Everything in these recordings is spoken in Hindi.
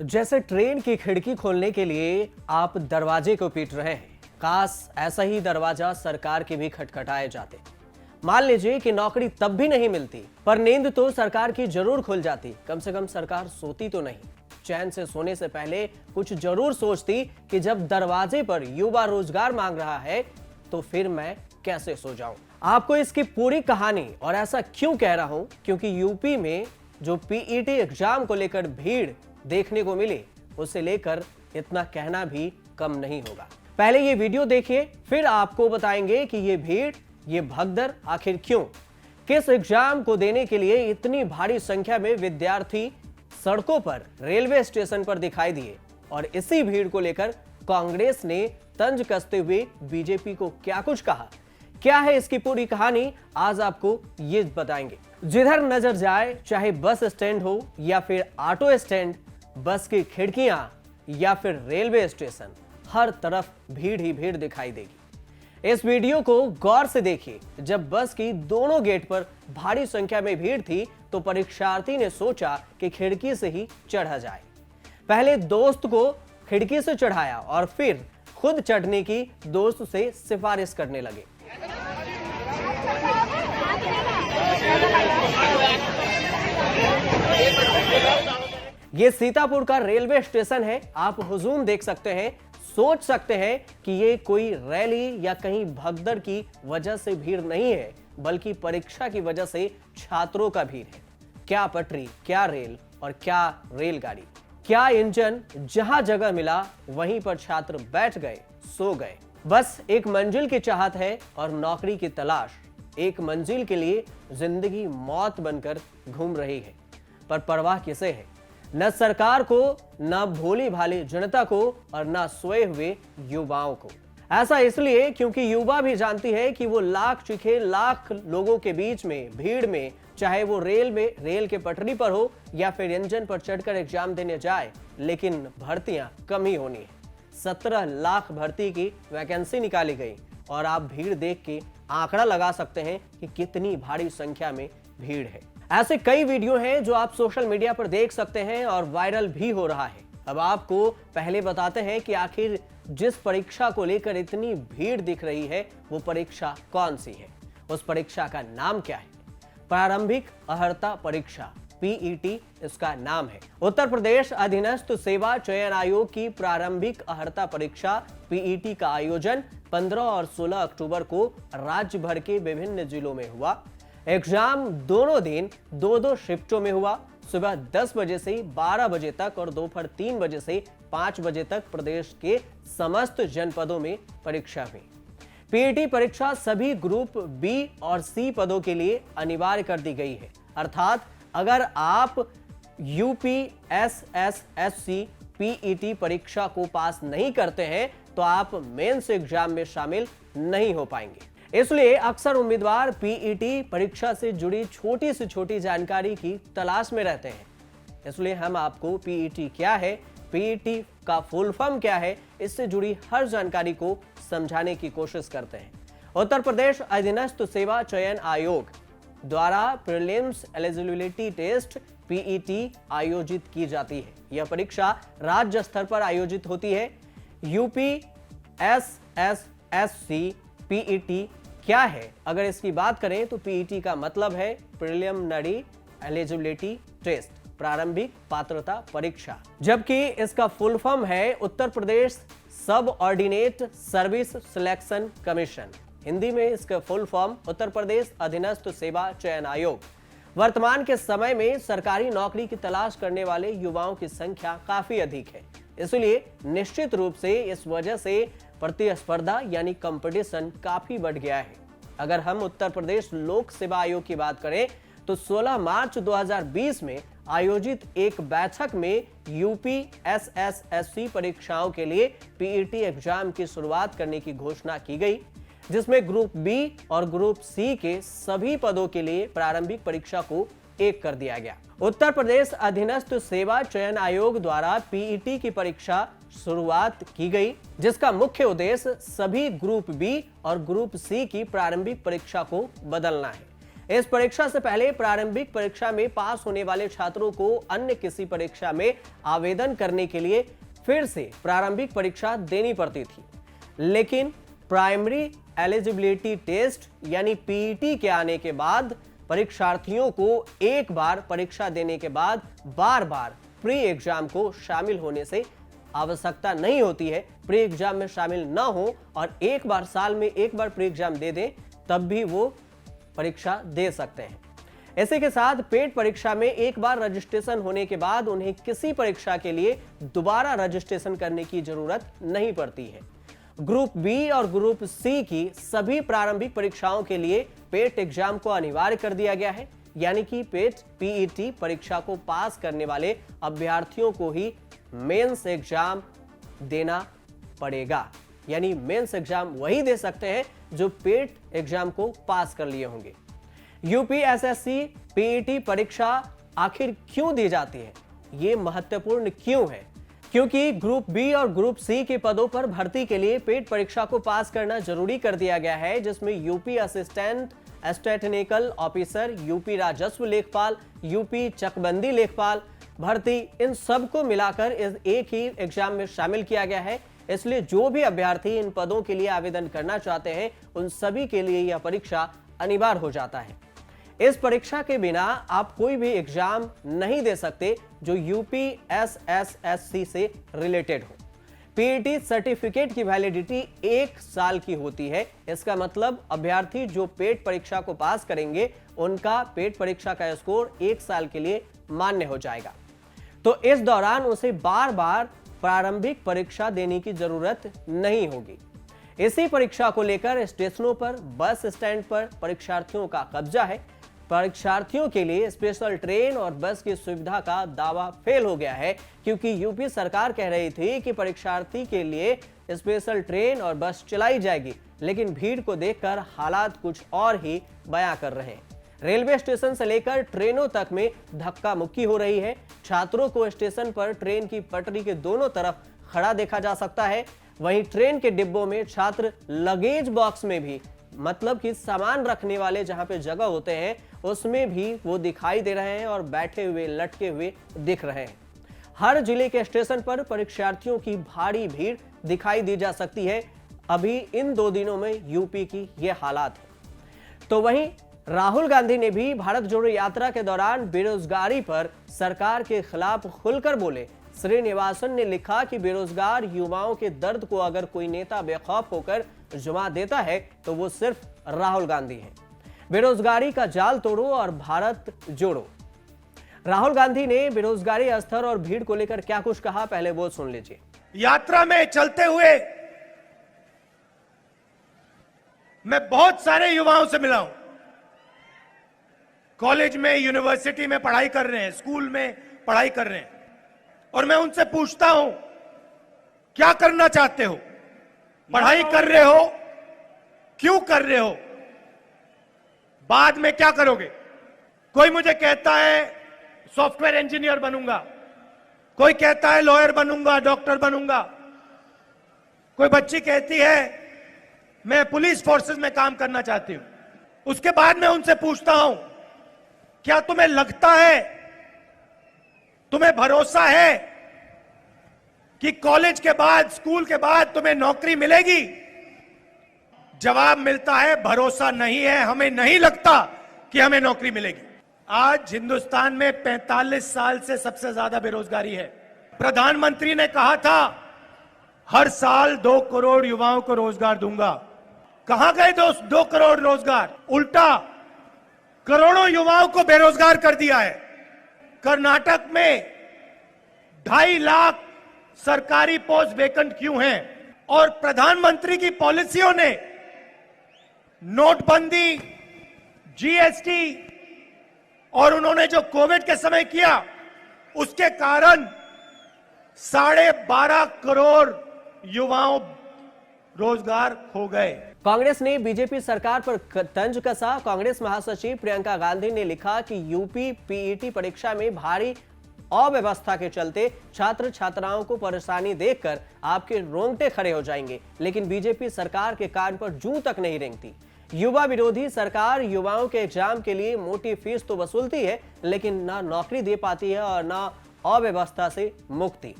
जैसे ट्रेन की खिड़की खोलने के लिए आप दरवाजे को पीट रहे हैं, काश ऐसा ही दरवाजा सरकार के भी खटखटाए जाते। मान लीजिए कि नौकरी तब भी नहीं मिलती, पर नींद तो सरकार की जरूर खुल जाती। कम से कम सरकार सोती तो नहीं, चैन से सोने से पहले कुछ जरूर सोचती कि जब दरवाजे पर युवा रोजगार मांग रहा है तो फिर मैं कैसे सो जाऊं। आपको इसकी पूरी कहानी और ऐसा क्यों कह रहा हूं, क्योंकि यूपी में जो पीईटी एग्जाम को लेकर भीड़ देखने को मिली, उसे लेकर इतना कहना भी कम नहीं होगा। पहले ये वीडियो देखिए, फिर आपको बताएंगे कि ये भीड़, ये भगदड़ आखिर क्यों, किस एग्जाम को देने के लिए इतनी भारी संख्या में विद्यार्थी सड़कों पर, रेलवे स्टेशन पर दिखाई दिए, और इसी भीड़ को लेकर कांग्रेस ने तंज कसते हुए बीजेपी को क्या कुछ कहा। क्या है इसकी पूरी कहानी, आज आपको ये बताएंगे। जिधर नजर जाए, चाहे बस स्टैंड हो या फिर ऑटो स्टैंड, बस की खिड़कियां या फिर रेलवे स्टेशन, हर तरफ भीड़ ही भीड़ दिखाई देगी। इस वीडियो को गौर से देखिए। जब बस की दोनों गेट पर भारी संख्या में भीड़ थी तो परीक्षार्थी ने सोचा कि खिड़की से ही चढ़ा जाए। पहले दोस्त को खिड़की से चढ़ाया और फिर खुद चढ़ने की दोस्त से सिफारिश करने लगे। ये सीतापुर का रेलवे स्टेशन है। आप हुजूम देख सकते हैं, सोच सकते हैं कि ये कोई रैली या कहीं भगदड़ की वजह से भीड़ नहीं है, बल्कि परीक्षा की वजह से छात्रों का भीड़ है। क्या पटरी, क्या रेल और क्या रेलगाड़ी, क्या इंजन, जहां जगह मिला वहीं पर छात्र बैठ गए, सो गए। बस एक मंजिल की चाहत है और नौकरी की तलाश एक मंजिल के लिए जिंदगी मौत बनकर घूम रही है। पर परवाह किसे है, न सरकार को, न भोली भाली जनता को और न सोए हुए युवाओं को। ऐसा इसलिए क्योंकि युवा भी जानती है कि वो लाख चीखे लाख लोगों के बीच में, भीड़ में, चाहे वो रेल के पटरी पर हो या फिर इंजन पर चढ़कर एग्जाम देने जाए, लेकिन भर्तियां कम ही होनी है। 17 लाख भर्ती की वैकेंसी निकाली गई और आप भीड़ देख के आंकड़ा लगा सकते हैं कि कितनी भारी संख्या में भीड़ है। ऐसे कई वीडियो हैं जो आप सोशल मीडिया पर देख सकते हैं और वायरल भी हो रहा है। अब आपको पहले बताते हैं कि आखिर जिस परीक्षा को लेकर इतनी भीड़ दिख रही है वो परीक्षा कौन सी है, उस परीक्षा का नाम क्या है। प्रारंभिक अर्हता परीक्षा, पीईटी इसका नाम है। उत्तर प्रदेश अधीनस्थ सेवा चयन आयोग की प्रारंभिक अर्हता परीक्षा पीईटी का आयोजन 15 और 16 अक्टूबर को राज्य भर के विभिन्न जिलों में हुआ। एग्जाम दोनों दिन 2-2 शिफ्टों में हुआ। सुबह 10 बजे से 12 बजे तक और दोपहर 3 बजे से 5 बजे तक प्रदेश के समस्त जनपदों में परीक्षा हुई। पीईटी परीक्षा सभी ग्रुप बी और सी पदों के लिए अनिवार्य कर दी गई है। अर्थात अगर आप यूपीएसएसएससी पीईटी परीक्षा को पास नहीं करते हैं तो आप मेंस एग्जाम में शामिल नहीं हो पाएंगे। इसलिए अक्सर उम्मीदवार पीईटी परीक्षा से जुड़ी छोटी से छोटी जानकारी की तलाश में रहते हैं। इसलिए हम आपको पीईटी क्या है, पीईटी का फुल फॉर्म क्या है, इससे जुड़ी हर जानकारी को समझाने की कोशिश करते हैं। उत्तर प्रदेश अधीनस्थ सेवा चयन आयोग द्वारा प्रीलिम्स एलिजिबिलिटी टेस्ट पीईटी आयोजित की जाती है। यह परीक्षा राज्य स्तर पर आयोजित होती है। यूपीएसएसएससी पीईटी क्या है, अगर इसकी बात करें तो पीईटी का मतलब है प्रिलिमिनरी एलिजिबिलिटी टेस्ट, प्रारंभिक पात्रता परीक्षा, जबकि इसका फुल फॉर्म है उत्तर प्रदेश सब ordinate service selection commission. Hindi में इसका फुल फॉर्म उत्तर प्रदेश अधीनस्थ सेवा चयन आयोग। वर्तमान के समय में सरकारी नौकरी की तलाश करने वाले युवाओं की संख्या काफी अधिक है, इसलिए निश्चित रूप से इस वजह से प्रतिस्पर्धा यानी कंपटीशन काफी बढ़ गया है। अगर हम उत्तर प्रदेश लोक सेवा आयोग की बात करें तो 16 मार्च 2020 में आयोजित एक बैठक में यूपीएसएसएससी परीक्षाओं के लिए पीईटी एग्जाम की शुरुआत करने की घोषणा की गई, जिसमें ग्रुप बी और ग्रुप सी के सभी पदों के लिए प्रारंभिक परीक्षा को एक कर दिया गया। उत्तर प्रदेश अधीनस्थ सेवा चयन आयोग द्वारा पीईटी की परीक्षा शुरुआत की गई, जिसका मुख्य उद्देश्य सभी ग्रुप बी और ग्रुप सी की प्रारंभिक परीक्षा को बदलना है। इस परीक्षा से पहले प्रारंभिक परीक्षा में पास होने वाले छात्रों को अन्य किसी परीक्षा में आवेदन करने के लिए फिर से प्रारंभिक परीक्षा देनी पड़ती थी, लेकिन प्राइमरी एलिजिबिलिटी टेस्ट यानी पीईटी के आने के बाद परीक्षार्थियों को एक बार परीक्षा देने के बाद बार बार प्री एग्जाम को शामिल होने से आवश्यकता नहीं होती है। प्री एग्जाम में शामिल ना हो और एक बार साल में एक बार प्री एग्जाम दे दें तब भी वो परीक्षा दे सकते हैं। इसी के साथ पेट परीक्षा में एक बार रजिस्ट्रेशन होने के बाद उन्हें किसी परीक्षा के लिए दोबारा रजिस्ट्रेशन करने की जरूरत नहीं पड़ती है। ग्रुप बी और ग्रुप सी की सभी प्रारंभिक परीक्षाओं के लिए पेट एग्जाम को अनिवार्य कर दिया गया है, यानी कि पेट पीईटी परीक्षा को पास करने वाले अभ्यर्थियों को ही मेंस एग्जाम देना पड़ेगा। यानी मेंस एग्जाम वही दे सकते हैं जो पेट एग्जाम को पास कर लिए होंगे। यूपीएसएससी पीईटी परीक्षा आखिर क्यों दी जाती है, ये महत्वपूर्ण क्यों है? क्योंकि ग्रुप बी और ग्रुप सी के पदों पर भर्ती के लिए पेट परीक्षा को पास करना जरूरी कर दिया गया है, जिसमें UP assistant statistical officer, UP राजस्व लेखपाल, यूपी चकबंदी लेखपाल भर्ती, इन सबको मिलाकर इस एक ही एग्जाम में शामिल किया गया है। इसलिए जो भी अभ्यर्थी इन पदों के लिए आवेदन करना चाहते हैं उन सभी के लिए यह परीक्षा अनिवार्य हो जाता है। इस परीक्षा के बिना आप कोई भी एग्जाम नहीं दे सकते जो यूपीएसएससी से रिलेटेड हो। पीईटी सर्टिफिकेट की वैलिडिटी 1 साल की होती है। इसका मतलब अभ्यर्थी जो पेट परीक्षा को पास करेंगे उनका पेट परीक्षा का स्कोर 1 साल के लिए मान्य हो जाएगा। तो इस दौरान उसे बार बार प्रारंभिक परीक्षा देने की जरूरत नहीं होगी। इसी परीक्षा को लेकर स्टेशनों पर, बस स्टैंड पर परीक्षार्थियों का कब्जा है। परीक्षार्थियों के लिए स्पेशल ट्रेन और बस की सुविधा का दावा फेल हो गया है, क्योंकि यूपी सरकार कह रही थी कि परीक्षार्थी के लिए स्पेशल ट्रेन और बस चलाई जाएगी, लेकिन भीड़ को देखकर हालात कुछ और ही बयां कर रहे हैं। रेलवे स्टेशन से लेकर ट्रेनों तक में धक्का मुक्की हो रही है। छात्रों को स्टेशन पर ट्रेन की पटरी के दोनों तरफ खड़ा देखा जा सकता है। वहीं ट्रेन के डिब्बों में छात्र लगेज बॉक्स में भी, मतलब कि सामान रखने वाले जहां पे जगह होते हैं उसमें भी वो दिखाई दे रहे हैं और बैठे हुए, लटके हुए दिख रहे हैं। हर जिले के स्टेशन पर परीक्षार्थियों की भारी भीड़ दिखाई दी जा सकती है। अभी इन 2 दिनों में यूपी की ये हालात है। तो वहीं राहुल गांधी ने भी भारत जोड़ो यात्रा के दौरान बेरोजगारी पर सरकार के खिलाफ खुलकर बोले। श्रीनिवासन ने लिखा कि बेरोजगार युवाओं के दर्द को अगर कोई नेता बेखौफ होकर जुमा देता है तो वो सिर्फ राहुल गांधी है। बेरोजगारी का जाल तोड़ो और भारत जोड़ो। राहुल गांधी ने बेरोजगारी स्तर और भीड़ को लेकर क्या कुछ कहा, पहले वो सुन लीजिए। यात्रा में चलते हुए मैं बहुत सारे युवाओं से मिला हूं। कॉलेज में, यूनिवर्सिटी में पढ़ाई कर रहे हैं, स्कूल में पढ़ाई कर रहे हैं, और मैं उनसे पूछता हूं क्या करना चाहते हो, पढ़ाई कर रहे हो, क्यों कर रहे हो, बाद में क्या करोगे। कोई मुझे कहता है सॉफ्टवेयर इंजीनियर बनूंगा, कोई कहता है लॉयर बनूंगा, डॉक्टर बनूंगा, कोई बच्ची कहती है मैं पुलिस फोर्सेस में काम करना चाहती हूं। उसके बाद मैं उनसे पूछता हूं क्या तुम्हें लगता है, तुम्हें भरोसा है कि कॉलेज के बाद, स्कूल के बाद तुम्हें नौकरी मिलेगी? जवाब मिलता है भरोसा नहीं है, हमें नहीं लगता कि हमें नौकरी मिलेगी। आज हिंदुस्तान में 45 साल से सबसे ज्यादा बेरोजगारी है। प्रधानमंत्री ने कहा था हर साल 2 करोड़ युवाओं को रोजगार दूंगा। कहां गए 2 करोड़ रोजगार? उल्टा करोड़ों युवाओं को बेरोजगार कर दिया है। कर्नाटक में 2.5 लाख सरकारी पोस्ट वेकेंट क्यों हैं? और प्रधानमंत्री की पॉलिसियों ने, नोटबंदी, जीएसटी और उन्होंने जो कोविड के समय किया, उसके कारण 12.5 करोड़ युवाओं रोजगार खो गए। कांग्रेस ने बीजेपी सरकार पर तंज कसा। कांग्रेस महासचिव प्रियंका गांधी ने लिखा कि यूपी पीईटी परीक्षा में भारी अव्यवस्था के चलते छात्र छात्राओं को परेशानी देखकर आपके रोंगटे खड़े हो जाएंगे, लेकिन बीजेपी सरकार के कार्य पर जूं तक नहीं रेंगती। युवा विरोधी सरकार युवाओं के एग्जाम के लिए मोटी फीस तो वसूलती है, लेकिन ना नौकरी दे पाती है और ना अव्यवस्था से मुक्ति।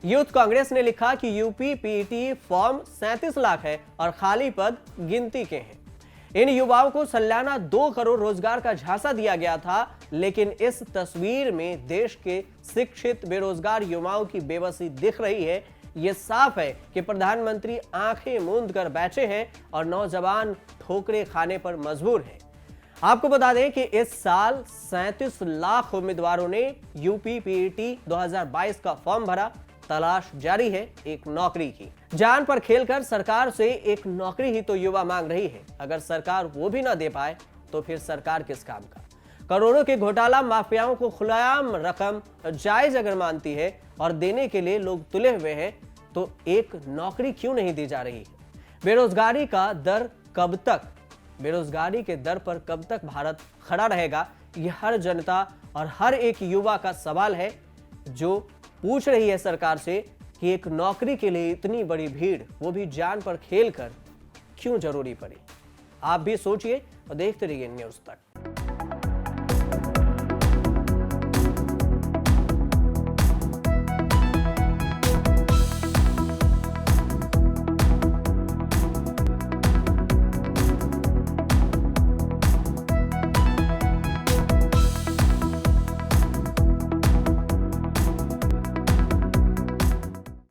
यूथ कांग्रेस ने लिखा कि यूपी पीईटी फॉर्म 37 लाख है और खाली पद गिनती के हैं। इन युवाओं को सालाना 2 करोड़ रोजगार का झांसा दिया गया था, लेकिन इस तस्वीर में देश के शिक्षित बेरोजगार युवाओं की बेबसी दिख रही है। ये साफ है कि प्रधानमंत्री आंखें मूंद कर बैठे हैं और नौजवान ठोकरें खाने पर मजबूर हैं। आपको बता दें कि इस साल 37 लाख उम्मीदवारों ने यूपी पीईटी 2022 का फॉर्म भरा। तलाश जारी है एक नौकरी की। जान पर खेलकर सरकार से एक नौकरी ही तो युवा मांग रही है। अगर सरकार वो भी ना दे पाए तो फिर सरकार किस काम का। करोड़ों के घोटाला माफियाओं को खुलेआम रकम जायज अगर मानती है और देने के लिए लोग तुले हुए हैं, तो एक नौकरी क्यों नहीं दी जा रही है। बेरोजगारी का दर कब तक, बेरोजगारी के दर पर कब तक भारत खड़ा रहेगा, यह हर जनता और हर एक युवा का सवाल है, जो पूछ रही है सरकार से कि एक नौकरी के लिए इतनी बड़ी भीड़, वो भी जान पर खेलकर, क्यों जरूरी पड़ी। आप भी सोचिए और देखते रहिए न्यूज़ तक।